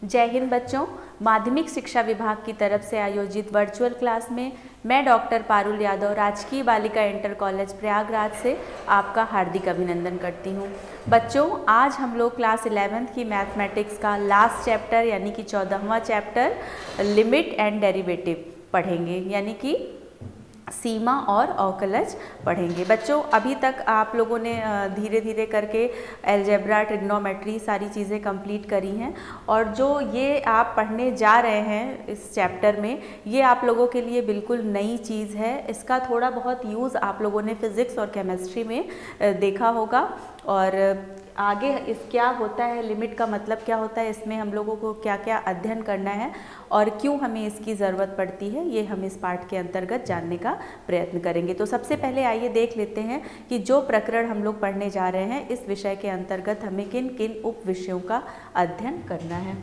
जय हिंद बच्चों। माध्यमिक शिक्षा विभाग की तरफ से आयोजित वर्चुअल क्लास में मैं डॉक्टर पारुल यादव राजकीय बालिका इंटर कॉलेज प्रयागराज से आपका हार्दिक अभिनंदन करती हूँ। बच्चों, आज हम लोग क्लास 11th की मैथमेटिक्स का लास्ट चैप्टर यानी कि 14वां चैप्टर लिमिट एंड डेरिवेटिव पढ़ेंगे, यानी कि सीमा और अवकलज पढ़ेंगे। बच्चों, अभी तक आप लोगों ने धीरे धीरे करके अलजेब्रा, ट्रिग्नोमेट्री सारी चीज़ें कंप्लीट करी हैं, और जो ये आप पढ़ने जा रहे हैं इस चैप्टर में, ये आप लोगों के लिए बिल्कुल नई चीज़ है। इसका थोड़ा बहुत यूज़ आप लोगों ने फिज़िक्स और केमिस्ट्री में देखा होगा, और आगे इस क्या होता है, लिमिट का मतलब क्या होता है, इसमें हम लोगों को क्या क्या अध्ययन करना है और क्यों हमें इसकी ज़रूरत पड़ती है, ये हम इस पाठ के अंतर्गत जानने का प्रयत्न करेंगे। तो सबसे पहले आइए देख लेते हैं कि जो प्रकरण हम लोग पढ़ने जा रहे हैं, इस विषय के अंतर्गत हमें किन किन उप विषयों का अध्ययन करना है।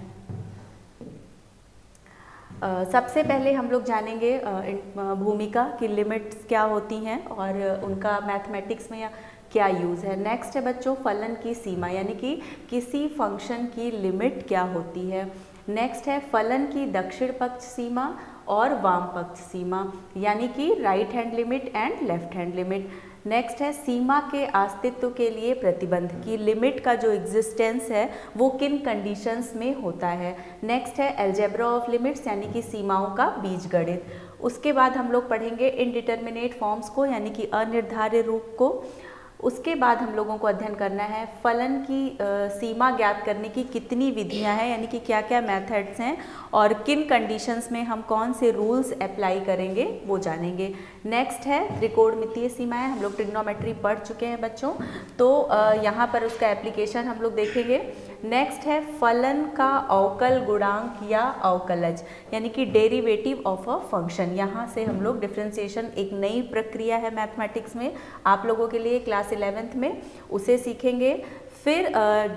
सबसे पहले हम लोग जानेंगे भूमिका की लिमिट्स क्या होती हैं और उनका मैथमेटिक्स में क्या यूज़ है। नेक्स्ट है बच्चों फलन की सीमा, यानी कि किसी फंक्शन की लिमिट क्या होती है। नेक्स्ट है फलन की दक्षिण पक्ष सीमा और वाम पक्ष सीमा, यानी कि right hand limit and left hand limit. Next है सीमा के अस्तित्व के लिए प्रतिबंध की लिमिट का जो एग्जिस्टेंस है वो किन कंडीशंस में होता है। नेक्स्ट है अलजेब्रा ऑफ लिमिट्स, यानी कि सीमाओं का बीजगणित। उसके बाद हम लोग पढ़ेंगे इनडिटर्मिनेट फॉर्म्स को, यानी कि अनिर्धार्य रूप को। उसके बाद हम लोगों को अध्ययन करना है फलन की सीमा ज्ञात करने की कितनी विधियां हैं, यानी कि क्या क्या मेथड्स हैं और किन कंडीशंस में हम कौन से रूल्स अप्लाई करेंगे वो जानेंगे। नेक्स्ट है त्रिकोणमितीय सीमाएं, हम लोग ट्रिग्नोमेट्री पढ़ चुके हैं बच्चों, तो यहाँ पर उसका एप्लीकेशन हम लोग देखेंगे। नेक्स्ट है फलन का अवकल गुणांक या अवकलज, यानी कि डेरिवेटिव ऑफ अ फंक्शन। यहाँ से हम लोग डिफ्रेंसिएशन, एक नई प्रक्रिया है मैथमेटिक्स में आप लोगों के लिए क्लास 11th में, उसे सीखेंगे। फिर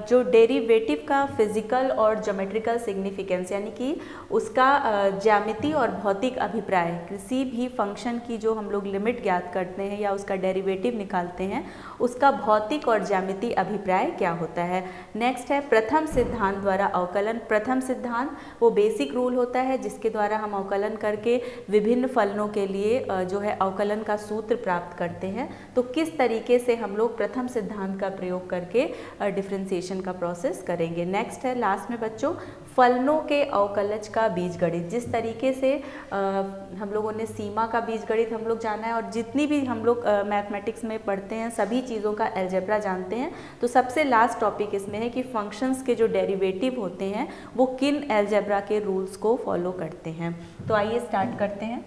जो डेरिवेटिव का फिजिकल और ज्योमेट्रिकल सिग्निफिकेंस, यानी कि उसका ज्यामिति और भौतिक अभिप्राय, किसी भी फंक्शन की जो हम लोग लिमिट ज्ञात करते हैं या उसका डेरिवेटिव निकालते हैं, उसका भौतिक और ज्यामिति अभिप्राय क्या होता है। नेक्स्ट है प्रथम सिद्धांत द्वारा अवकलन। प्रथम सिद्धांत वो बेसिक रूल होता है जिसके द्वारा हम अवकलन करके विभिन्न फलनों के लिए जो है अवकलन का सूत्र प्राप्त करते हैं। तो किस तरीके से हम लोग प्रथम सिद्धांत का प्रयोग करके डिफरेंशिएशन का प्रोसेस करेंगे। नेक्स्ट है लास्ट में बच्चों फलनों के अवकलज का बीजगणित। जिस तरीके से हम लोगों ने सीमा का बीजगणित हम लोग जाना है, और जितनी भी हम लोग मैथमेटिक्स में पढ़ते हैं सभी चीज़ों का अलजेब्रा जानते हैं, तो सबसे लास्ट टॉपिक इसमें है कि फंक्शंस के जो डेरिवेटिव होते हैं वो किन अलजेब्रा के रूल्स को फॉलो करते हैं। तो आइए स्टार्ट करते हैं।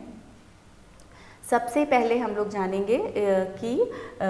सबसे पहले हम लोग जानेंगे कि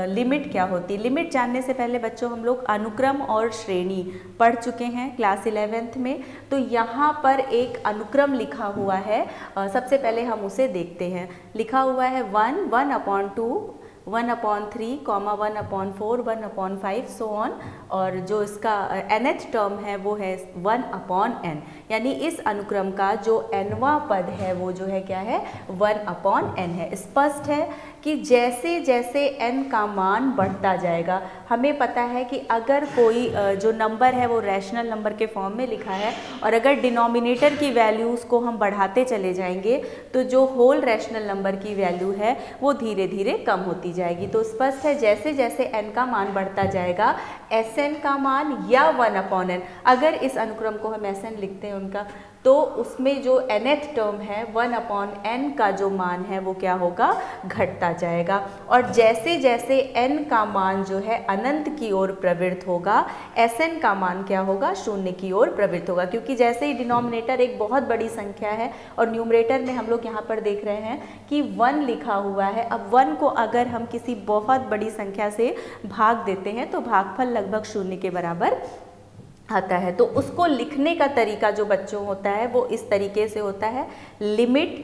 लिमिट क्या होती है। लिमिट जानने से पहले बच्चों हम लोग अनुक्रम और श्रेणी पढ़ चुके हैं क्लास 11th में, तो यहाँ पर एक अनुक्रम लिखा हुआ है, सबसे पहले हम उसे देखते हैं। लिखा हुआ है 1, 1/2, 1/3, 1/4, 1/5 सो ऑन, और जो इसका nth टर्म है वो है 1/n, यानी इस अनुक्रम का जो nवां पद है वो जो है क्या है 1/n है। स्पष्ट है कि जैसे जैसे n का मान बढ़ता जाएगा, हमें पता है कि अगर कोई जो नंबर है वो रैशनल नंबर के फॉर्म में लिखा है, और अगर डिनोमिनेटर की वैल्यूज़ को हम बढ़ाते चले जाएंगे तो जो होल रैशनल नंबर की वैल्यू है वो धीरे धीरे कम होती जाएगी। तो स्पष्ट है जैसे जैसे n का मान बढ़ता जाएगा, Sn का मान या 1/n, अगर इस अनुक्रम को हम Sn लिखते हैं उनका, तो उसमें जो nth टर्म है 1/n का जो मान है वो क्या होगा, घटता जाएगा। और जैसे जैसे n का मान जो है अनंत की ओर प्रवृत्त होगा, Sn का मान क्या होगा, 0 की ओर प्रवृत्त होगा। क्योंकि जैसे ही डिनोमिनेटर एक बहुत बड़ी संख्या है और न्यूमरेटर में हम लोग यहाँ पर देख रहे हैं कि 1 लिखा हुआ है, अब 1 को अगर हम किसी बहुत बड़ी संख्या से भाग देते हैं तो भागफल लगभग 0 के बराबर आता है। तो उसको लिखने का तरीका जो बच्चों होता है वो इस तरीके से होता है, लिमिट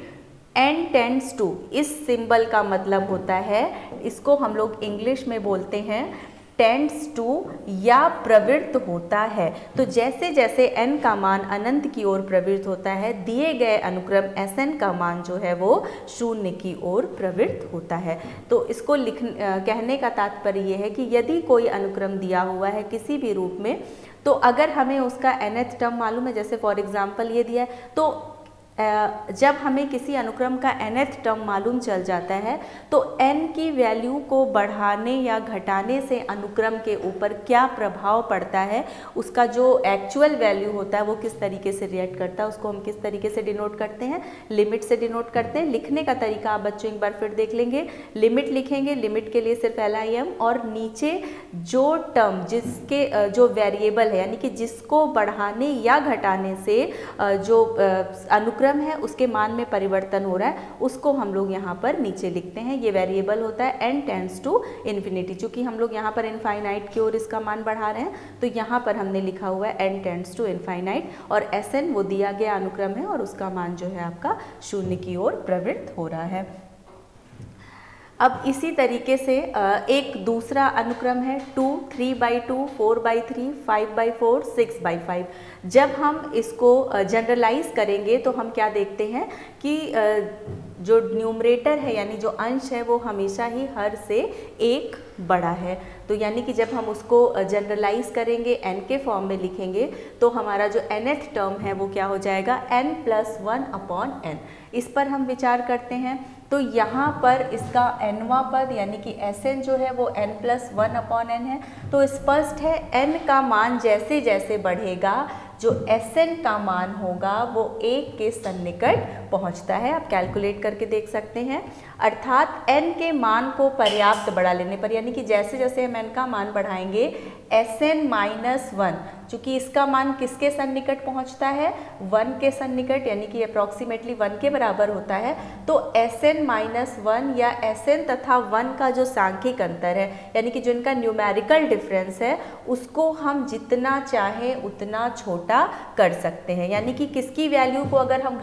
n टेंड्स टू, इस सिंबल का मतलब होता है, इसको हम लोग इंग्लिश में बोलते हैं टेंड्स टू या प्रवृत्त होता है। तो जैसे जैसे n का मान अनंत की ओर प्रवृत्त होता है, दिए गए अनुक्रम Sn का मान जो है वो 0 की ओर प्रवृत्त होता है। तो इसको कहने का तात्पर्य ये है कि यदि कोई अनुक्रम दिया हुआ है किसी भी रूप में, तो अगर हमें उसका nth टर्म मालूम है, जैसे फॉर एग्जांपल ये दिया है, तो जब हमें किसी अनुक्रम का nth टर्म मालूम चल जाता है तो n की वैल्यू को बढ़ाने या घटाने से अनुक्रम के ऊपर क्या प्रभाव पड़ता है, उसका जो एक्चुअल वैल्यू होता है वो किस तरीके से रिएक्ट करता है, उसको हम किस तरीके से डिनोट करते हैं, लिमिट से डिनोट करते हैं। लिखने का तरीका आप बच्चों एक बार फिर देख लेंगे। लिमिट लिखेंगे, लिमिट के लिए सिर्फ LIM, और नीचे जो टर्म जिसके जो वेरिएबल है यानी कि जिसको बढ़ाने या घटाने से जो अनुक्रम है उसके मान में परिवर्तन हो रहा है, उसको हम लोग यहाँ पर नीचे लिखते हैं। ये वेरिएबल होता है n टेंड्स टू इन्फिनिटी। चूंकि हम लोग यहाँ पर इनफाइनाइट की ओर इसका मान बढ़ा रहे हैं तो यहाँ पर हमने लिखा हुआ है n टेंड्स टू इनफाइनाइट, और Sn वो दिया गया अनुक्रम है और उसका मान जो है आपका 0 की ओर प्रवृत्त हो रहा है। अब इसी तरीके से एक दूसरा अनुक्रम है 2, 3/2, 4/3, 5/4, 6/5। जब हम इसको जनरलाइज करेंगे तो हम क्या देखते हैं कि जो न्यूमरेटर है यानी जो अंश है वो हमेशा ही हर से एक बड़ा है। तो यानी कि जब हम उसको जनरलाइज करेंगे, n के फॉर्म में लिखेंगे, तो हमारा जो nth टर्म है वो क्या हो जाएगा, n+1/n। इस पर हम विचार करते हैं तो यहाँ पर इसका nवां पद यानी कि Sn जो है वो n+1/n है। तो स्पष्ट है n का मान जैसे जैसे बढ़ेगा जो Sn का मान होगा वो 1 के सन्निकट पहुँचता है। आप कैलकुलेट करके देख सकते हैं। अर्थात n के मान को पर्याप्त बढ़ा लेने पर, यानी कि जैसे जैसे हम n का मान बढ़ाएंगे Sn-1, चूँकि इसका मान किसके सन्निकट पहुँचता है, 1 के सन्निकट, यानी कि अप्रॉक्सीमेटली 1 के बराबर होता है। तो Sn-1 या Sn तथा 1 का जो सांख्यिक अंतर है यानी कि जो इनका न्यूमेरिकल डिफरेंस है उसको हम जितना चाहें उतना छोटा कर सकते हैं। यानी कि किसकी वैल्यू को अगर हम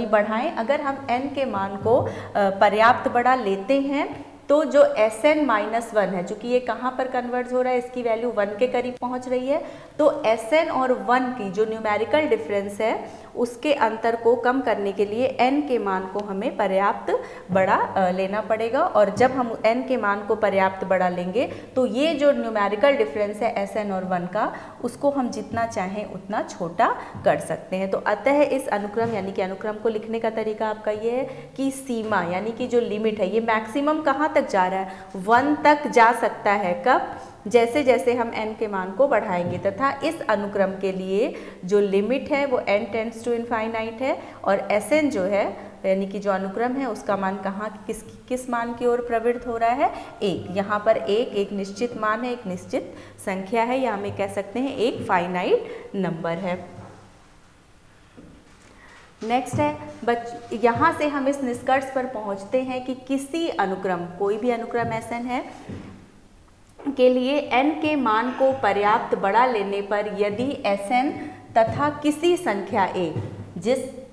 बढ़ाएं, अगर हम n के मान को पर्याप्त बड़ा लेते हैं तो जो Sn-1 है, चूँकि ये कहाँ पर कन्वर्ज हो रहा है, इसकी वैल्यू 1 के करीब पहुँच रही है, तो Sn और 1 की जो न्यूमेरिकल डिफरेंस है उसके अंतर को कम करने के लिए n के मान को हमें पर्याप्त बड़ा लेना पड़ेगा। और जब हम n के मान को पर्याप्त बड़ा लेंगे तो ये जो न्यूमेरिकल डिफरेंस है Sn और 1 का, उसको हम जितना चाहें उतना छोटा कर सकते हैं। तो अतः इस अनुक्रम यानी कि अनुक्रम को लिखने का तरीका आपका ये है कि सीमा यानी कि जो लिमिट है ये मैक्सिमम कहाँ तक जा रहा है, 1 तक जा सकता है। कब, जैसे जैसे हम n के मान को बढ़ाएंगे, तथा इस अनुक्रम के लिए जो लिमिट है वो n टेंड्स टू इनफाइनाइट है, और Sn जो है यानी कि जो अनुक्रम है उसका मान कहाँ किस मान की ओर प्रवृत्त हो रहा है, 1। यहाँ पर एक निश्चित मान है, एक निश्चित संख्या है, या हमें कह सकते हैं एक फाइनाइट नंबर है। नेक्स्ट है यहाँ से हम इस निष्कर्ष पर पहुँचते हैं कि किसी अनुक्रम, कोई भी अनुक्रम Sn है के लिए n के मान को पर्याप्त बड़ा लेने पर यदि Sn तथा किसी संख्या a,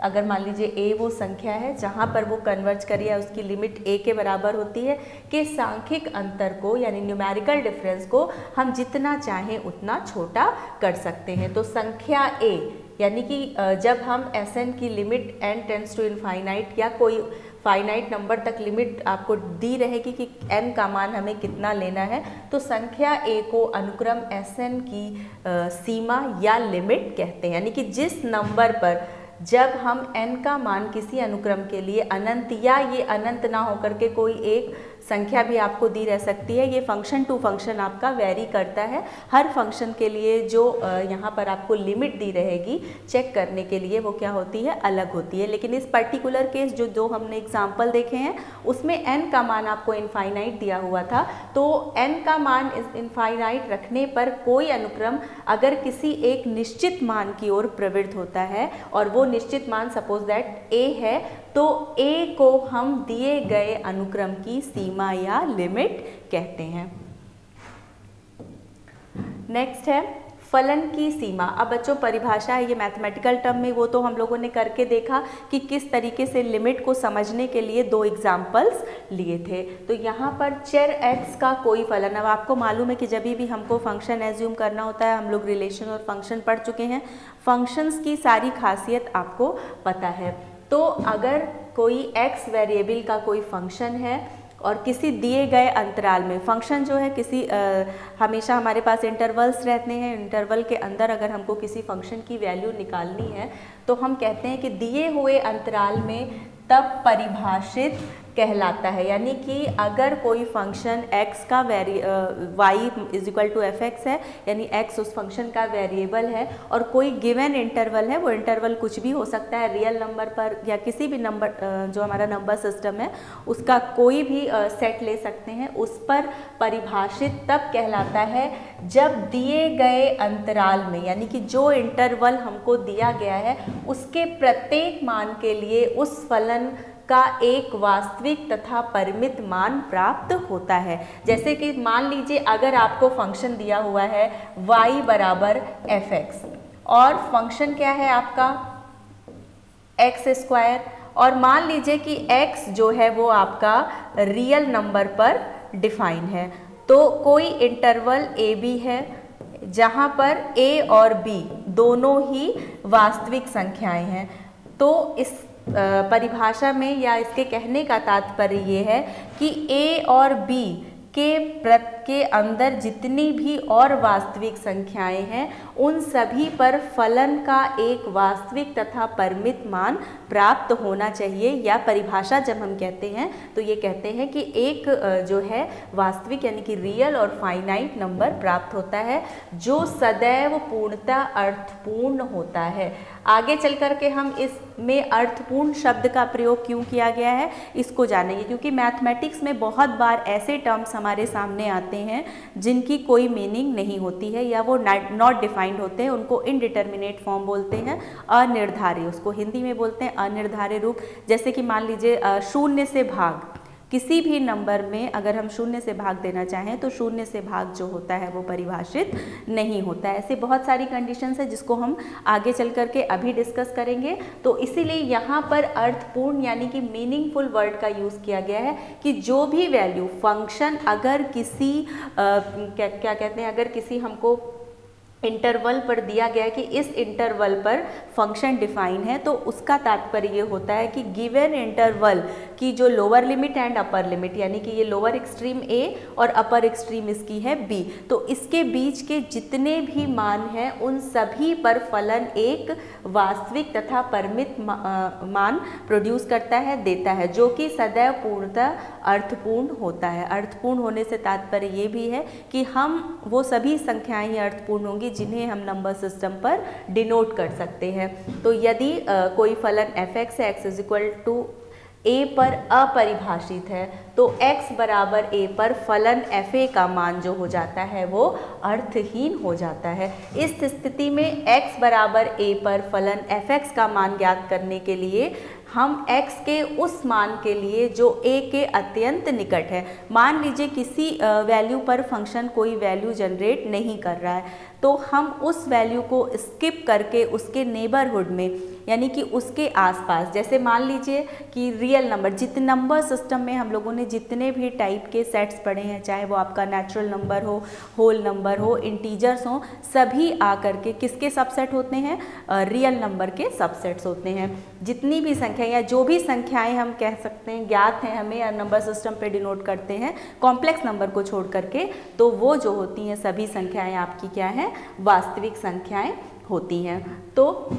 अगर मान लीजिए a वो संख्या है जहाँ पर वो कन्वर्ज करिए उसकी लिमिट a के बराबर होती है, के सांख्यिक अंतर को यानी न्यूमेरिकल डिफरेंस को हम जितना चाहें उतना छोटा कर सकते हैं। तो संख्या a यानी कि जब हम Sn की limit n tends to infinite या कोई फाइनाइट नंबर तक लिमिट आपको दी रहेगी कि n का मान हमें कितना लेना है, तो संख्या a को अनुक्रम Sn की सीमा या लिमिट कहते हैं। यानी कि जिस नंबर पर जब हम n का मान किसी अनुक्रम के लिए अनंत या ये अनंत ना होकर के कोई एक संख्या भी आपको दी रह सकती है, ये फंक्शन टू फंक्शन आपका वेरी करता है। हर फंक्शन के लिए जो यहाँ पर आपको लिमिट दी रहेगी चेक करने के लिए वो क्या होती है, अलग होती है। लेकिन इस पर्टिकुलर केस जो दो हमने एग्जाम्पल देखे हैं उसमें n का मान आपको इनफाइनाइट दिया हुआ था, तो n का मान इनफाइनाइट रखने पर कोई अनुक्रम अगर किसी एक निश्चित मान की ओर प्रवृत्त होता है और वो निश्चित मान सपोज दैट a है, तो a को हम दिए गए अनुक्रम की सीमा या लिमिट कहते हैं। नेक्स्ट है फलन की सीमा। अब बच्चों परिभाषा है, ये मैथमेटिकल टर्म में वो तो हम लोगों ने करके देखा कि किस तरीके से लिमिट को समझने के लिए दो एग्जाम्पल्स लिए थे। तो यहाँ पर चर x का कोई फलन, अब आपको मालूम है कि जब भी हमको फंक्शन एज्यूम करना होता है, हम लोग रिलेशन और फंक्शन पढ़ चुके हैं, फंक्शंस की सारी खासियत आपको पता है। तो अगर कोई x वेरिएबल का कोई फंक्शन है और किसी दिए गए अंतराल में फंक्शन जो है किसी हमेशा हमारे पास इंटरवल्स रहते हैं, इंटरवल के अंदर अगर हमको किसी फंक्शन की वैल्यू निकालनी है तो हम कहते हैं कि दिए हुए अंतराल में तब परिभाषित कहलाता है। यानी कि अगर कोई फंक्शन x का y is equal to F X है, यानी x उस फंक्शन का वेरिएबल है और कोई गिवन इंटरवल है, वो इंटरवल कुछ भी हो सकता है, रियल नंबर पर या किसी भी नंबर जो हमारा नंबर सिस्टम है उसका कोई भी सेट ले सकते हैं, उस पर परिभाषित तब कहलाता है जब दिए गए अंतराल में, यानी कि जो इंटरवल हमको दिया गया है उसके प्रत्येक मान के लिए उस फलन का एक वास्तविक तथा परिमित मान प्राप्त होता है। जैसे कि मान लीजिए अगर आपको फंक्शन दिया हुआ है y बराबर एफ एक्स और फंक्शन क्या है आपका एक्स स्क्वायर, और मान लीजिए कि x जो है वो आपका रियल नंबर पर डिफाइन है, तो कोई इंटरवल a b है जहाँ पर a और b दोनों ही वास्तविक संख्याएं हैं। तो इस परिभाषा में या इसके कहने का तात्पर्य ये है कि a और b के अंदर जितनी भी और वास्तविक संख्याएं हैं उन सभी पर फलन का एक वास्तविक तथा परिमित मान प्राप्त होना चाहिए। या परिभाषा जब हम कहते हैं तो ये कहते हैं कि एक जो है वास्तविक यानी कि रियल और फाइनाइट नंबर प्राप्त होता है जो सदैव पूर्णतः अर्थपूर्ण होता है। आगे चल कर के हम इसमें अर्थपूर्ण शब्द का प्रयोग क्यों किया गया है इसको जानेंगे, क्योंकि मैथमेटिक्स में बहुत बार ऐसे टर्म्स हमारे सामने आते हैं जिनकी कोई मीनिंग नहीं होती है या वो नॉट डिफाइंड होते हैं, उनको इनडिटर्मिनेट फॉर्म बोलते हैं, अनिर्धारित, उसको हिंदी में बोलते हैं अनिर्धारित रूप। जैसे कि मान लीजिए शून्य से भाग, किसी भी नंबर में अगर हम शून्य से भाग देना चाहें तो शून्य से भाग जो होता है वो परिभाषित नहीं होता है। ऐसे बहुत सारी कंडीशंस है जिसको हम आगे चल करके अभी डिस्कस करेंगे। तो इसीलिए यहाँ पर अर्थपूर्ण यानी कि मीनिंगफुल वर्ड का यूज़ किया गया है कि जो भी वैल्यू फंक्शन अगर किसी क्या कहते हैं, अगर किसी हमको इंटरवल पर दिया गया है कि इस इंटरवल पर फंक्शन डिफाइन है, तो उसका तात्पर्य ये होता है कि गिवन इंटरवल की जो lower limit and upper limit, यानी कि ये लोअर एक्सट्रीम a और अपर एक्सट्रीम इसकी है b, तो इसके बीच के जितने भी मान हैं उन सभी पर फलन एक वास्तविक तथा परिमित मान प्रोड्यूस करता है, देता है, जो कि सदैव पूर्णतः अर्थपूर्ण होता है। अर्थपूर्ण होने से तात्पर्य ये भी है कि हम वो सभी संख्याएं ही अर्थपूर्ण होंगी जिन्हें हम नंबर सिस्टम पर डिनोट कर सकते हैं। तो यदि कोई फलन एफ एक्स है, X is equal to a पर अपरिभाषित है, तो x बराबर a पर फलन एफ ए का मान जो हो जाता है वो अर्थहीन हो जाता है। इस स्थिति में x बराबर a पर फलन एफ एक्स का मान ज्ञात करने के लिए हम x के उस मान के लिए जो a के अत्यंत निकट है, मान लीजिए किसी वैल्यू पर फंक्शन कोई वैल्यू जनरेट नहीं कर रहा है, तो हम उस वैल्यू को स्किप करके उसके नेबरहुड में यानी कि उसके आसपास, जैसे मान लीजिए कि रियल नंबर, जितने नंबर सिस्टम में हम लोगों ने जितने भी टाइप के सेट्स पढ़े हैं, चाहे वो आपका नेचुरल नंबर हो, होल नंबर हो, इंटीजर्स हो, सभी आकर के किसके सबसेट होते हैं, रियल नंबर के सबसेट्स होते हैं। जितनी भी संख्या या जो भी संख्याएं हम कह सकते हैं ज्ञात हैं हमें या नंबर सिस्टम पे डिनोट करते हैं कॉम्प्लेक्स नंबर को छोड़ करके, तो वो जो होती हैं सभी संख्याएं आपकी क्या है, वास्तविक संख्याएं होती हैं। तो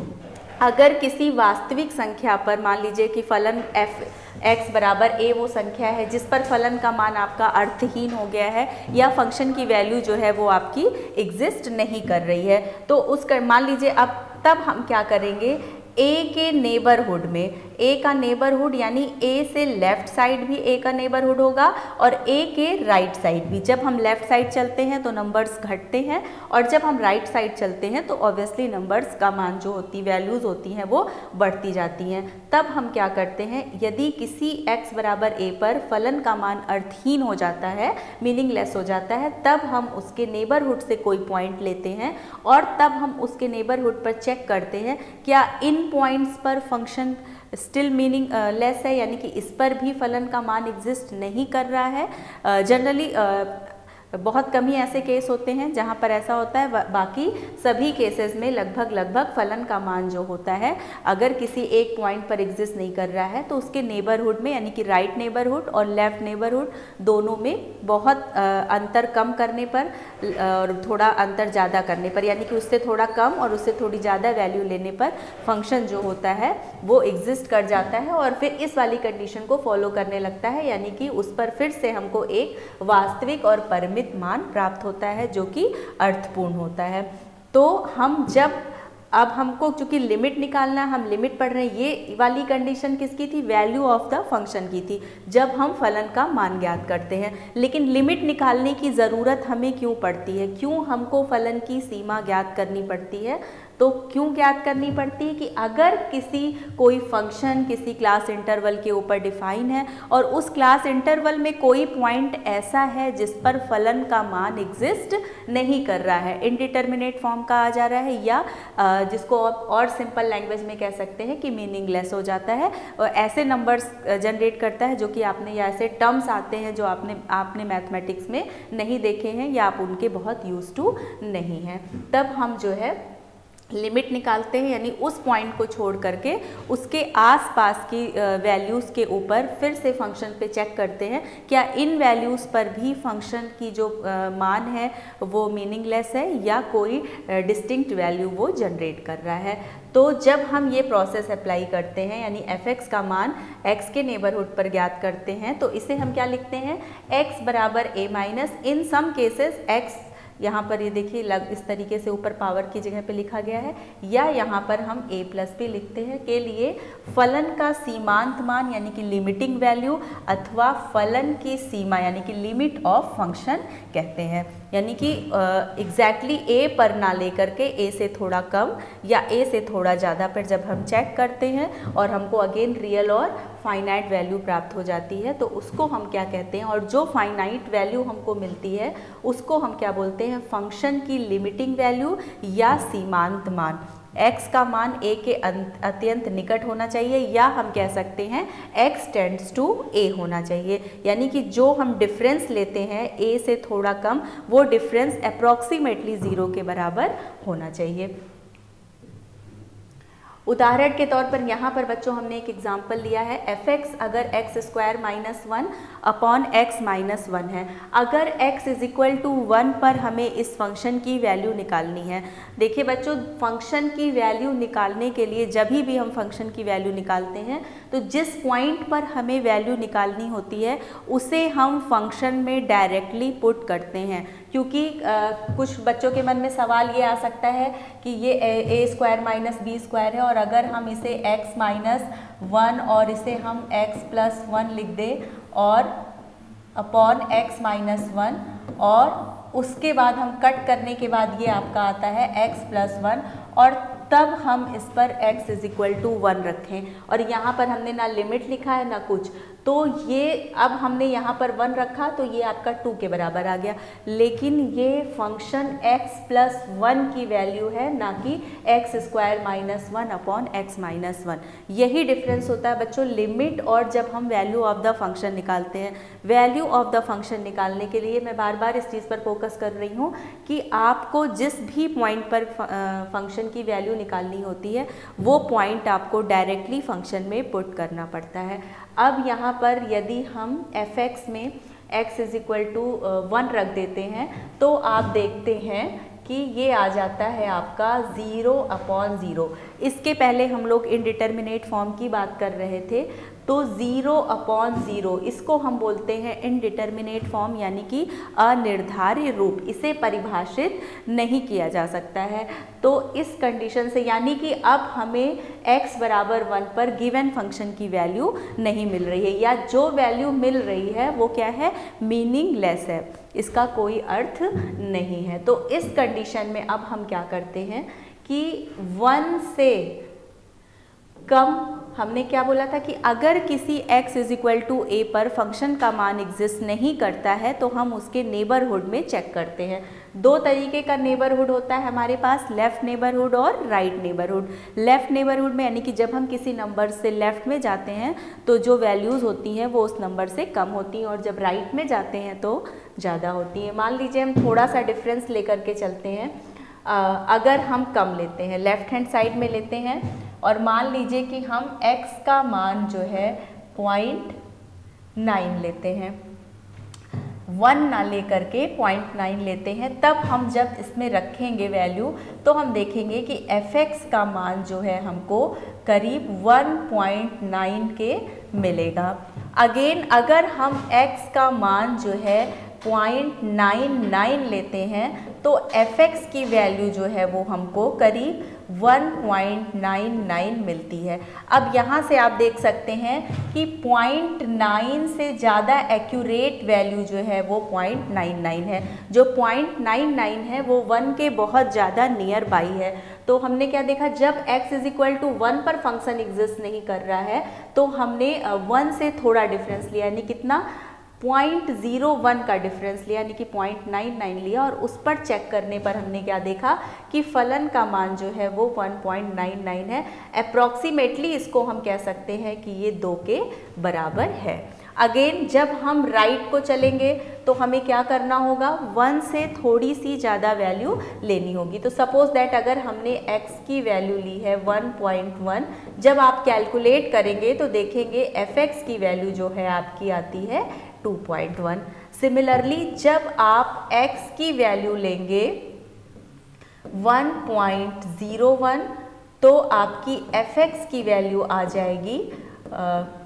अगर किसी वास्तविक संख्या पर मान लीजिए कि फलन एफ एक्स बराबर a वो संख्या है जिस पर फलन का मान आपका अर्थहीन हो गया है या फंक्शन की वैल्यू जो है वो आपकी एग्जिस्ट नहीं कर रही है, तो उसका मान लीजिए अब तब हम क्या करेंगे, a के नेबरहुड में, a का नेबरहुड यानी a से लेफ्ट साइड भी a का नेबरहुड होगा और a के राइट साइड भी। जब हम लेफ्ट साइड चलते हैं तो नंबर्स घटते हैं और जब हम राइट साइड चलते हैं तो ऑब्वियसली नंबर्स का मान जो होती वैल्यूज़ होती हैं वो बढ़ती जाती हैं। तब हम क्या करते हैं, यदि किसी x बराबर a पर फलन का मान अर्थहीन हो जाता है, मीनिंगलेस हो जाता है, तब हम उसके नेबरहुड से कोई पॉइंट लेते हैं और तब हम उसके नेबरहुड पर चेक करते हैं क्या इन पॉइंट्स पर फंक्शन स्टिल मीनिंग लेस है, यानी कि इस पर भी फलन का मान एग्जिस्ट नहीं कर रहा है। जनरली बहुत कम ही ऐसे केस होते हैं जहाँ पर ऐसा होता है, बाकी सभी केसेस में लगभग फलन का मान जो होता है अगर किसी एक पॉइंट पर एग्जिस्ट नहीं कर रहा है तो उसके नेबरहुड में, यानी कि राइट नेबरहुड और लेफ्ट नेबरहुड दोनों में बहुत अंतर कम करने पर और थोड़ा अंतर ज़्यादा करने पर, यानी कि उससे थोड़ा कम और उससे थोड़ी ज़्यादा वैल्यू लेने पर फंक्शन जो होता है वो एग्जिस्ट कर जाता है और फिर इस वाली कंडीशन को फॉलो करने लगता है, यानी कि उस पर फिर से हमको एक वास्तविक और परिमित मान प्राप्त होता है जो कि अर्थपूर्ण होता है। तो हम जब अब हमको चूंकि लिमिट निकालना, हम लिमिट पढ़ रहे हैं, ये वाली कंडीशन किसकी थी, वैल्यू ऑफ द फंक्शन की थी जब हम फलन का मान ज्ञात करते हैं। लेकिन लिमिट निकालने की ज़रूरत हमें क्यों पड़ती है, क्यों हमको फलन की सीमा ज्ञात करनी पड़ती है? तो क्यों ज्ञात करनी पड़ती है कि अगर कोई फंक्शन किसी क्लास इंटरवल के ऊपर डिफाइन है और उस क्लास इंटरवल में कोई पॉइंट ऐसा है जिस पर फलन का मान एग्जिस्ट नहीं कर रहा है, इनडिटर्मिनेट फॉर्म का आ जा रहा है, या जिसको आप और सिंपल लैंग्वेज में कह सकते हैं कि मीनिंगलेस हो जाता है, और ऐसे नंबर्स जनरेट करता है जो कि आपने, या ऐसे टर्म्स आते हैं जो आपने मैथमेटिक्स में नहीं देखे हैं या आप उनके बहुत यूज टू नहीं हैं, तब हम जो है लिमिट निकालते हैं, यानी उस पॉइंट को छोड़ करके उसके आसपास की वैल्यूज़ के ऊपर फिर से फंक्शन पे चेक करते हैं क्या इन वैल्यूज़ पर भी फंक्शन की जो मान है वो मीनिंगलेस है या कोई डिस्टिंक्ट वैल्यू वो जनरेट कर रहा है। तो जब हम ये प्रोसेस अप्लाई करते हैं, यानी f(x) का मान x के नेबरहुड पर ज्ञात करते हैं, तो इसे हम क्या लिखते हैं, x बराबर a minus, in some cases x यहाँ पर ये देखिए इस तरीके से ऊपर पावर की जगह पे लिखा गया है, या यहाँ पर हम a प्लस b लिखते हैं, के लिए फलन का सीमांत मान यानी कि लिमिटिंग वैल्यू अथवा फलन की सीमा यानी कि लिमिट ऑफ फंक्शन कहते हैं। यानी कि एग्जैक्टली a पर ना लेकर के a से थोड़ा कम या a से थोड़ा ज़्यादा पर जब हम चेक करते हैं और हमको अगेन रियल और फाइनाइट वैल्यू प्राप्त हो जाती है, तो उसको हम क्या कहते हैं, और जो फाइनाइट वैल्यू हमको मिलती है उसको हम क्या बोलते हैं, फंक्शन की लिमिटिंग वैल्यू या सीमांत मान। x का मान a के अत्यंत निकट होना चाहिए, या हम कह सकते हैं x टेंड्स टू a होना चाहिए, यानी कि जो हम डिफरेंस लेते हैं a से थोड़ा कम, वो डिफरेंस अप्रॉक्सीमेटली 0 के बराबर होना चाहिए। उदाहरण के तौर पर यहाँ पर बच्चों हमने एक एग्जाम्पल लिया है, f(x) अगर x² minus 1 upon x minus 1 है, अगर x इज इक्वल टू 1 पर हमें इस फंक्शन की वैल्यू निकालनी है। देखिए बच्चों, फंक्शन की वैल्यू निकालने के लिए जब भी हम फंक्शन की वैल्यू निकालते हैं तो जिस पॉइंट पर हमें वैल्यू निकालनी होती है उसे हम फंक्शन में डायरेक्टली पुट करते हैं, क्योंकि कुछ बच्चों के मन में सवाल ये आ सकता है कि ये a² माइनस b² है और अगर हम इसे x माइनस 1 और इसे हम x प्लस 1 लिख दें और अपॉन x माइनस 1 और उसके बाद हम कट करने के बाद ये आपका आता है x प्लस 1 और तब हम इस पर x इज इक्वल टू 1 रखें, और यहाँ पर हमने ना लिमिट लिखा है ना कुछ, तो ये अब हमने यहाँ पर 1 रखा तो ये आपका 2 के बराबर आ गया, लेकिन ये फंक्शन x प्लस 1 की वैल्यू है, ना कि x² minus 1 upon x minus 1। यही डिफरेंस होता है बच्चों लिमिट और जब हम वैल्यू ऑफ द फंक्शन निकालते हैं। वैल्यू ऑफ द फंक्शन निकालने के लिए मैं बार बार इस चीज़ पर फोकस कर रही हूँ कि आपको जिस भी पॉइंट पर फंक्शन की वैल्यू निकालनी होती है वो पॉइंट आपको डायरेक्टली फंक्शन में पुट करना पड़ता है। अब यहाँ पर यदि हम f(x) में x इज इक्वल टू 1 रख देते हैं तो आप देखते हैं कि ये आ जाता है आपका 0/0। इसके पहले हम लोग इनडिटर्मिनेट फॉर्म की बात कर रहे थे, तो 0/0 इसको हम बोलते हैं इनडिटर्मिनेट फॉर्म, यानी कि अनिर्धारित रूप, इसे परिभाषित नहीं किया जा सकता है। तो इस कंडीशन से यानी कि अब हमें x बराबर 1 पर गिवन फंक्शन की वैल्यू नहीं मिल रही है, या जो वैल्यू मिल रही है वो क्या है, मीनिंगलेस है, इसका कोई अर्थ नहीं है। तो इस कंडीशन में अब हम क्या करते हैं कि 1 से कम, हमने क्या बोला था कि अगर किसी x is equal to a पर फंक्शन का मान एग्जिस्ट नहीं करता है तो हम उसके नेबरहुड में चेक करते हैं। दो तरीके का नेबरहुड होता है हमारे पास, लेफ़्ट नेबरहुड और राइट नेबरहुड। लेफ़्ट नेबरहुड में यानी कि जब हम किसी नंबर से लेफ़्ट में जाते हैं तो जो वैल्यूज़ होती हैं वो उस नंबर से कम होती हैं, और जब राइट में जाते हैं तो ज़्यादा होती हैं। मान लीजिए हम थोड़ा सा डिफरेंस लेकर के चलते हैं। अगर हम कम लेते हैं, लेफ़्ट हैंड साइड में लेते हैं, और मान लीजिए कि हम x का मान जो है 0.9 लेते हैं, 1 ना लेकर के 0.9 लेते हैं, तब हम जब इसमें रखेंगे वैल्यू तो हम देखेंगे कि fx का मान जो है हमको करीब 1.9 के मिलेगा। अगेन अगर हम x का मान जो है 0.99 लेते हैं तो fx की वैल्यू जो है वो हमको करीब 1.99 मिलती है। अब यहाँ से आप देख सकते हैं कि 0.9 से ज़्यादा एक्यूरेट वैल्यू जो है वो 0.99 है। जो 0.99 है वो 1 के बहुत ज़्यादा नियर बाई है। तो हमने क्या देखा, जब x इज इक्वल टू 1 पर फंक्शन एग्जिस्ट नहीं कर रहा है तो हमने 1 से थोड़ा डिफरेंस लिया, यानी कितना 0.01 का डिफरेंस लिया, यानी कि 0.99 लिया, और उस पर चेक करने पर हमने क्या देखा कि फलन का मान जो है वो 1.99 है। अप्रॉक्सीमेटली इसको हम कह सकते हैं कि ये 2 के बराबर है। अगेन जब हम राइट को चलेंगे तो हमें क्या करना होगा, 1 से थोड़ी सी ज़्यादा वैल्यू लेनी होगी। तो सपोज दैट अगर हमने x की वैल्यू ली है 1.1, जब आप कैलकुलेट करेंगे तो देखेंगे fx की वैल्यू जो है आपकी आती है 2.1। सिमिलरली जब आप x की वैल्यू लेंगे 1.01 तो आपकी fx की वैल्यू आ जाएगी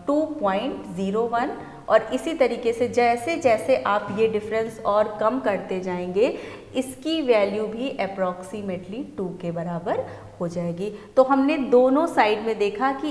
2.01, और इसी तरीके से जैसे जैसे आप ये डिफरेंस और कम करते जाएंगे इसकी वैल्यू भी अप्रॉक्सीमेटली 2 के बराबर हो जाएगी। तो हमने दोनों साइड में देखा कि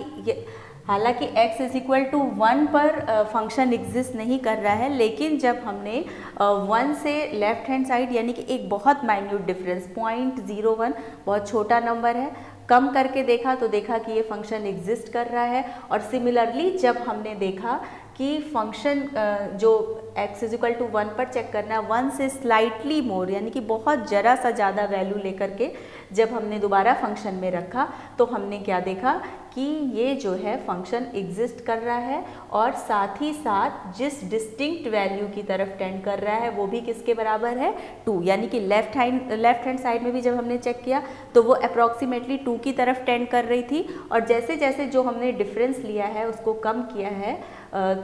हालांकि x इज इक्वल टू 1 पर फंक्शन एग्जिस्ट नहीं कर रहा है, लेकिन जब हमने 1 से लेफ्ट हैंड साइड यानी कि एक बहुत माइन्यूट डिफरेंस 0.01 बहुत छोटा नंबर है, कम करके देखा तो देखा कि ये फंक्शन एग्जिस्ट कर रहा है। और सिमिलरली जब हमने देखा कि फंक्शन जो x इज इक्वल टू 1 पर चेक करना है, 1 से स्लाइटली मोर यानी कि बहुत ज़रा सा ज़्यादा वैल्यू लेकर के जब हमने दोबारा फंक्शन में रखा तो हमने क्या देखा कि ये जो है फंक्शन एग्जिस्ट कर रहा है, और साथ ही साथ जिस डिस्टिंक्ट वैल्यू की तरफ टेंड कर रहा है वो भी किसके बराबर है 2, यानी कि लेफ्ट हैंड साइड में भी जब हमने चेक किया तो वो अप्रॉक्सीमेटली 2 की तरफ टेंड कर रही थी, और जैसे जैसे जो हमने डिफरेंस लिया है उसको कम किया है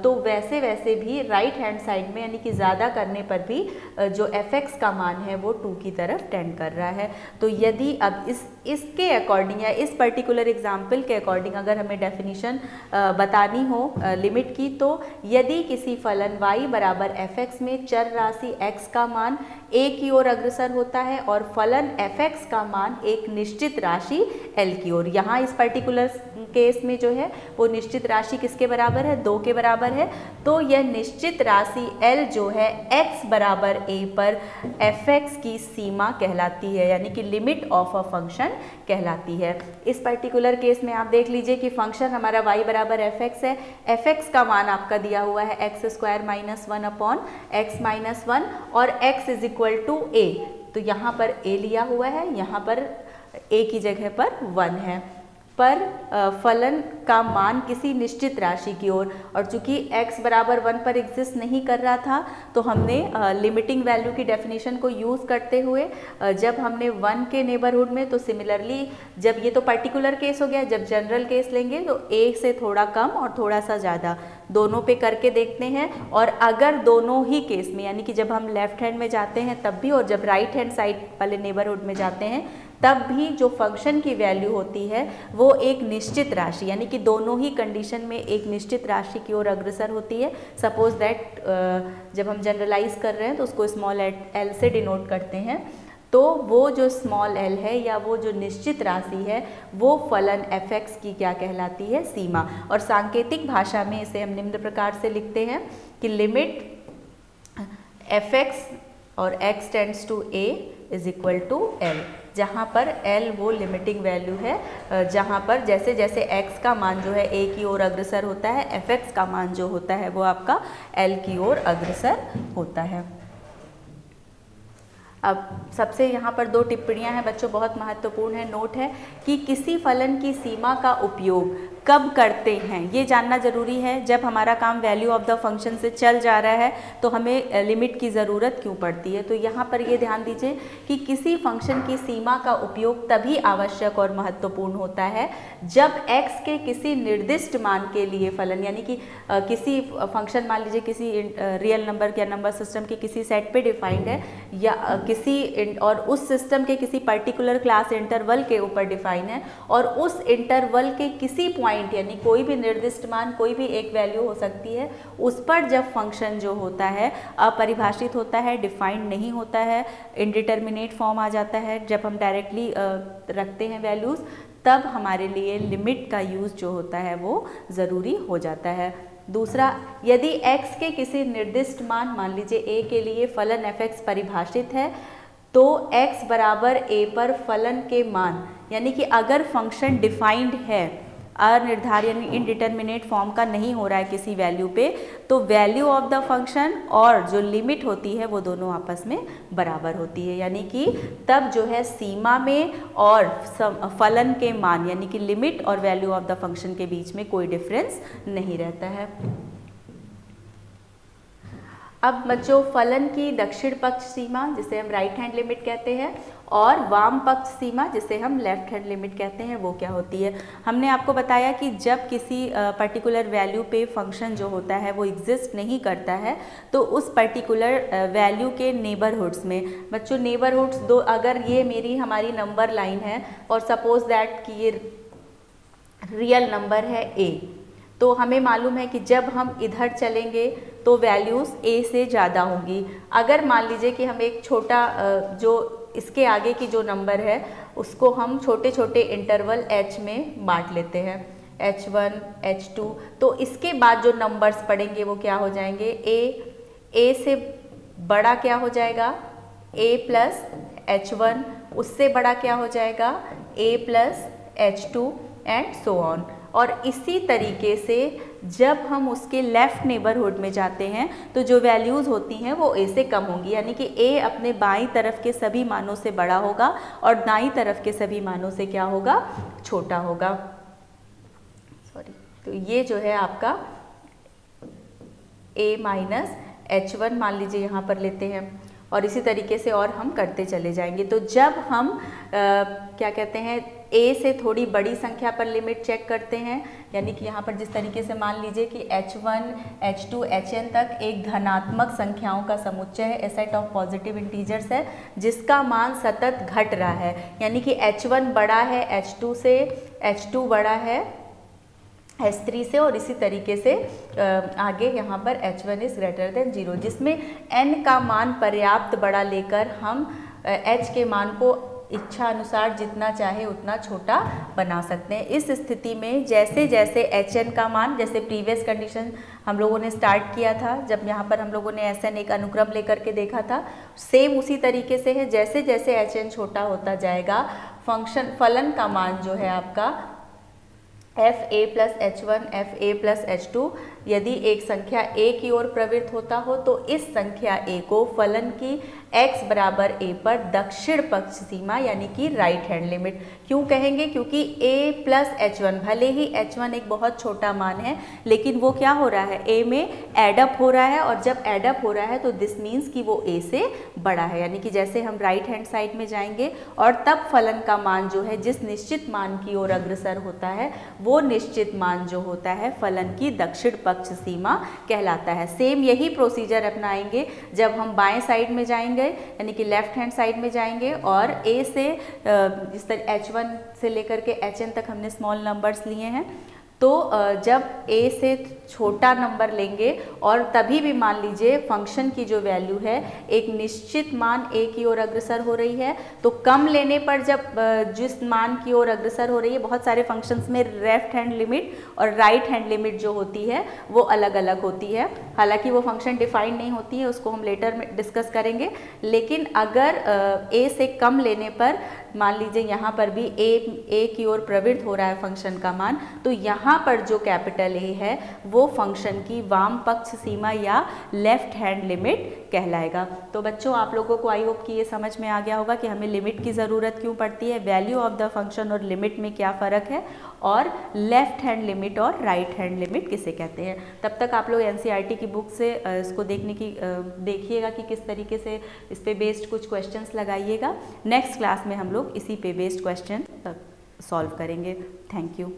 तो वैसे वैसे भी राइट हैंड साइड में यानी कि ज़्यादा करने पर भी जो fx का मान है वो 2 की तरफ टेंड कर रहा है। तो यदि अब इसके अकॉर्डिंग या इस पर्टिकुलर एग्जाम्पल के अकॉर्डिंग अगर हमें डेफिनेशन बतानी हो लिमिट की, तो यदि किसी फलन y बराबर fx में चर राशि x का मान a की ओर अग्रसर होता है और फलन fx का मान एक निश्चित राशि l की ओर, यहाँ इस पर्टिकुलर केस में जो है वो निश्चित राशि किसके बराबर है 2 के बराबर है, तो यह निश्चित राशि l जो है x बराबर a पर fx की सीमा कहलाती है, यानी कि लिमिट ऑफ अ फंक्शन कहलाती है। इस पर्टिकुलर केस में आप देख लीजिए कि फंक्शन हमारा y बराबर fx है, fx का मान आपका दिया हुआ है x² - 1 अपॉन x - 1 और x is equal to a, तो यहाँ पर a लिया हुआ है, यहाँ पर a की जगह पर 1 है, पर फलन का मान किसी निश्चित राशि की ओर, और चूंकि x बराबर 1 पर एग्जिस्ट नहीं कर रहा था तो हमने लिमिटिंग वैल्यू की डेफिनेशन को यूज़ करते हुए जब हमने 1 के नेबरहुड में, तो सिमिलरली जब ये तो पर्टिकुलर केस हो गया, जब जनरल केस लेंगे तो a से थोड़ा कम और थोड़ा सा ज़्यादा दोनों पे करके देखते हैं, और अगर दोनों ही केस में यानी कि जब हम लेफ्ट हैंड में जाते हैं तब भी और जब राइट हैंड साइड वाले नेबरहुड में जाते हैं तब भी जो फंक्शन की वैल्यू होती है वो एक निश्चित राशि यानी कि दोनों ही कंडीशन में एक निश्चित राशि की ओर अग्रसर होती है। सपोज दैट जब हम जनरलाइज कर रहे हैं तो उसको स्मॉल l से डिनोट करते हैं, तो वो जो स्मॉल l है या वो जो निश्चित राशि है वो फलन fx की क्या कहलाती है सीमा, और सांकेतिक भाषा में इसे हम निम्न प्रकार से लिखते हैं कि लिमिट fx और x tends to a is equal to l। जहाँ पर l वो लिमिटिंग वैल्यू है, जहाँ पर जैसे जैसे x का मान जो है a की ओर अग्रसर होता है, fx का मान जो होता है वो आपका l की ओर अग्रसर होता है। अब सबसे यहाँ पर 2 टिप्पणियाँ हैं बच्चों, बहुत महत्वपूर्ण है, नोट है कि किसी फलन की सीमा का उपयोग कब करते हैं ये जानना जरूरी है। जब हमारा काम वैल्यू ऑफ द फंक्शन से चल जा रहा है तो हमें लिमिट की ज़रूरत क्यों पड़ती है। तो यहाँ पर ये ध्यान दीजिए कि किसी फंक्शन की सीमा का उपयोग तभी आवश्यक और महत्वपूर्ण होता है जब x के किसी निर्दिष्ट मान के लिए फलन, यानी कि किसी फंक्शन मान लीजिए किसी रियल नंबर या नंबर सिस्टम के किसी सेट पे डिफाइंड है या किसी और उस सिस्टम के किसी पर्टिकुलर क्लास इंटरवल के ऊपर डिफाइन है और उस इंटरवल के किसी पॉइंट यानी कोई भी निर्दिष्ट मान, कोई भी एक वैल्यू हो सकती है, उस पर जब फंक्शन जो होता है अपरिभाषित होता है, डिफाइंड नहीं होता है, इनडिटर्मिनेट फॉर्म आ जाता है, जब हम डायरेक्टली रखते हैं वैल्यूज़, तब हमारे लिए लिमिट का यूज़ जो होता है वो ज़रूरी हो जाता है। दूसरा, यदि x के किसी निर्दिष्ट मान लीजिए a के लिए फलन fx परिभाषित है तो x बराबर a पर फलन के मान, यानी कि अगर फंक्शन डिफाइंड है, अनिर्धारित यानी इनडिटर्मिनेट फॉर्म का नहीं हो रहा है किसी वैल्यू पे, तो वैल्यू ऑफ द फंक्शन और जो लिमिट होती है वो दोनों आपस में बराबर होती है, यानी कि तब जो है सीमा में और फलन के मान यानी कि लिमिट और वैल्यू ऑफ द फंक्शन के बीच में कोई डिफरेंस नहीं रहता है। अब बच्चों फलन की दक्षिण पक्ष सीमा जिसे हम राइट हैंड लिमिट कहते हैं और वाम पक्ष सीमा जिसे हम लेफ्ट हैंड लिमिट कहते हैं वो क्या होती है। हमने आपको बताया कि जब किसी पर्टिकुलर वैल्यू पे फंक्शन जो होता है वो एग्जिस्ट नहीं करता है तो उस पर्टिकुलर वैल्यू के नेबरहुड्स में, बच्चों नेबरहुड्स दो, अगर ये मेरी हमारी नंबर लाइन है और सपोज दैट कि ये रियल नंबर है a, तो हमें मालूम है कि जब हम इधर चलेंगे तो वैल्यूज़ a से ज़्यादा होंगी। अगर मान लीजिए कि हम एक छोटा जो इसके आगे की जो नंबर है उसको हम छोटे छोटे इंटरवल h में बांट लेते हैं, h1, h2, तो इसके बाद जो नंबर्स पड़ेंगे वो क्या हो जाएंगे, a से बड़ा क्या हो जाएगा a प्लस h1, उससे बड़ा क्या हो जाएगा a plus h2 and so on. और इसी तरीके से जब हम उसके लेफ्ट नेबरहुड में जाते हैं तो जो वैल्यूज़ होती हैं वो a से कम होंगी, यानी कि a अपने बाईं तरफ के सभी मानों से बड़ा होगा और दाईं तरफ के सभी मानों से क्या होगा, छोटा होगा। सॉरी, तो ये जो है आपका a माइनस h1 मान लीजिए यहाँ पर लेते हैं और इसी तरीके से और हम करते चले जाएंगे। तो जब हम क्या कहते हैं a से थोड़ी बड़ी संख्या पर लिमिट चेक करते हैं, यानी कि यहाँ पर जिस तरीके से मान लीजिए कि h1, h2, hn तक एक धनात्मक संख्याओं का समुच्चय है, ए सेट ऑफ पॉजिटिव इंटीजर्स है जिसका मान सतत घट रहा है, यानी कि h1 बड़ा है h2 से, h2 बड़ा है h3 से और इसी तरीके से आगे यहाँ पर h1 इज ग्रेटर देन 0, जिसमें n का मान पर्याप्त बड़ा लेकर हम h के मान को इच्छा अनुसार जितना चाहे उतना छोटा बना सकते हैं। इस स्थिति में जैसे जैसे hn का मान, जैसे प्रीवियस कंडीशन हम लोगों ने स्टार्ट किया था जब यहाँ पर हम लोगों ने Sn एक अनुक्रम लेकर के देखा था, सेम उसी तरीके से है। जैसे जैसे hn छोटा होता जाएगा फंक्शन फलन का मान जो है आपका fa plus h1, fa plus h2, यदि एक संख्या a की ओर प्रवृत्त होता हो तो इस संख्या a को फलन की x बराबर a पर दक्षिण पक्ष सीमा यानी कि राइट हैंड लिमिट क्यों कहेंगे, क्योंकि a प्लस h1, भले ही h1 एक बहुत छोटा मान है लेकिन वो क्या हो रहा है, a में एडअप हो रहा है और जब एडअप हो रहा है तो दिस मीन्स कि वो a से बड़ा है, यानी कि जैसे हम राइट हैंड साइड में जाएंगे और तब फलन का मान जो है जिस निश्चित मान की ओर अग्रसर होता है वो निश्चित मान जो होता है फलन की दक्षिण पक्ष सीमा कहलाता है। सेम यही प्रोसीजर अपनाएंगे जब हम बाएं साइड में जाएंगे यानी कि लेफ्ट हैंड साइड में जाएंगे और a से जिस तरह h1 से लेकर के hn तक हमने स्मॉल नंबर्स लिए हैं, तो जब a से छोटा नंबर लेंगे और तभी भी मान लीजिए फंक्शन की जो वैल्यू है एक निश्चित मान a की ओर अग्रसर हो रही है, तो कम लेने पर जब जिस मान की ओर अग्रसर हो रही है, बहुत सारे फंक्शंस में लेफ्ट हैंड लिमिट और राइट हैंड लिमिट जो होती है वो अलग अलग होती है। हालांकि वो फंक्शन डिफाइन नहीं होती है, उसको हम लेटर में डिस्कस करेंगे, लेकिन अगर a से कम लेने पर मान लीजिए यहाँ पर भी ए की ओर प्रवृत्त हो रहा है फंक्शन का मान, तो यहाँ पर जो कैपिटल ए है वो फंक्शन की वाम पक्ष सीमा या लेफ्ट हैंड लिमिट कहलाएगा। तो बच्चों आप लोगों को आई होप कि ये समझ में आ गया होगा कि हमें लिमिट की ज़रूरत क्यों पड़ती है, वैल्यू ऑफ द फंक्शन और लिमिट में क्या फ़र्क है, और लेफ्ट हैंड लिमिट और राइट हैंड लिमिट किसे कहते हैं। तब तक आप लोग एनसीईआरटी की बुक से इसको देखिएगा कि किस तरीके से इस पे बेस्ड कुछ क्वेश्चंस लगाइएगा। नेक्स्ट क्लास में हम लोग इसी पे बेस्ड क्वेश्चन सॉल्व करेंगे। Thank you.